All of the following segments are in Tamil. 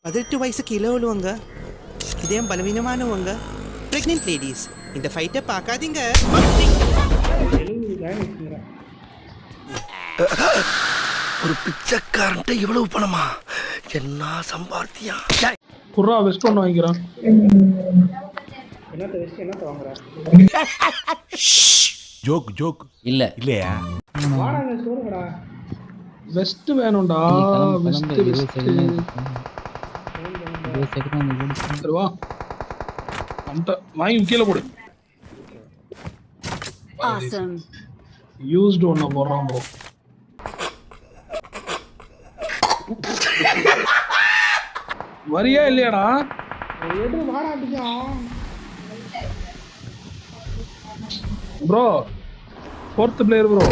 18 வயசு கீழே உள்ளவங்க, இதயம் பலவீனமானவங்க, பிரெக்னென்ட் லேடிஸ் இந்த ஃபைட்டை பார்க்காதீங்க. ஒரு பிச்சைக்காரன்ட்ட இவ்வளவு பணமா? என்ன சம்பாத்தியா? குர்ரா வெஸ்ட் ஒன்று வாங்கிக்கிறான். ஜோக் ஜோக் இல்ல இல்லையா? வெஸ்ட் வேணும்டா. வெஸ்ட் வா வாங்கி கீழே போடு. யூஸ்டு ஒன்று போடுறான் ப்ரோ. வரியா இல்லையாடா? Bro fourth player bro.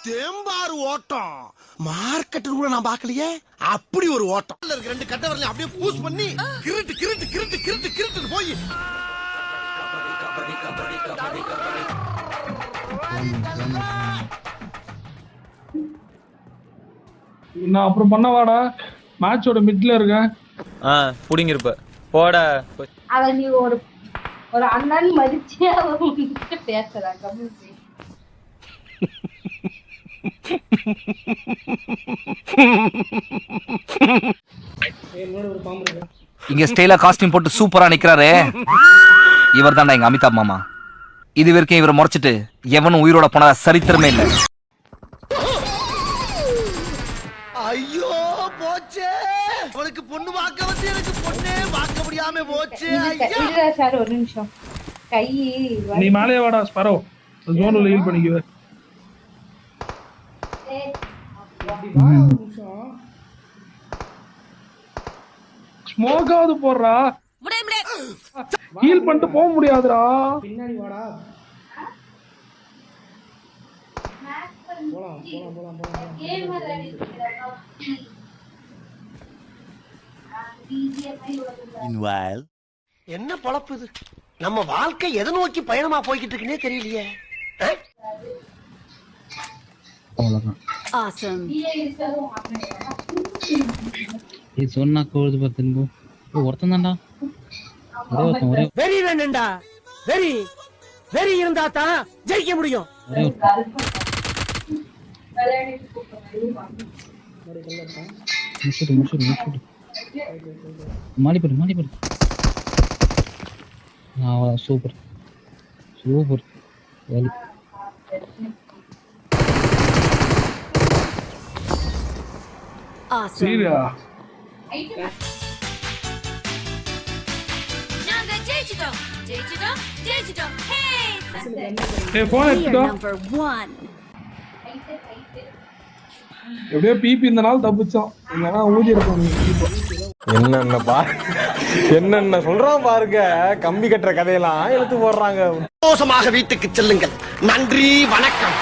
தேம்பாறு ஓட்டம் மார்க்கெட் கூட நான் பார்க்கலையே. அப்படி ஒரு ஓட்டம். ரெண்டு கட்ட வரல அப்படியே பூஸ் பண்ணி கிரிட்டு கிரிட்டு கிரிட்டு கிரிட்டு கிரிட்டு போய் நான் அப்புறம் பண்ணவாடா. மேட்சோட மிட்ல இருக்கேன். புடிங்கிருப்ப போட. அத நீ ஒரு ஒரு அண்ணன் மதிச்சு அவன் பேசுறா. இங்க ஸ்டைலா காஸ்டியூம் போட்டு சூப்பரா நிக்கிறாரு இவர் தான்டா எங்க அமிதாப் மாமா. இது வரைக்கும் இவரை முறைச்சிட்டு எவனும் உயிரோட போனதா சரித்திரமே இல்ல. ஐயோ போச்சே, உனக்கு பொண்ணு பார்க்க வந்து எனக்கு பொண்ணே பார்க்க முடியாம போச்சு. இல்ல சார் ஒரு நிமிஷம். கை நீ மேலே வாடா ஸ்பாரோ. ஜோன்ல ஹீல் பண்ணிக்குவே. ஸ்மோக்காவது போடுறா. ஹீல் பண்ணிட்டு போக முடியாதுடா. பின்னாடி வாடா. என்ன பொழப்பு இது? நம்ம வாழ்க்கை எதை நோக்கி பயணமா போய்கிட்டு இருக்குன்னே தெரியலையே. சொன்னா கோது பத்து ஒருத்தன் தான்டா. வெறி வேணும்டா. வெறி வெறி இருந்தா தான் ஜெயிக்க முடியும். மாடிப்படு மாடிப்படு. Super super. சரியா எப்படியோ பிபி இந்த நாள் தப்பிச்சோம். இல்லைன்னா ஊதி இருப்போம். என்னென்ன சொல்றான் பாருங்க. கம்பி கட்டுற கதையெல்லாம் எடுத்து போடுறாங்க. சந்தோஷமாக வீட்டுக்கு செல்லுங்கள். நன்றி வணக்கம்.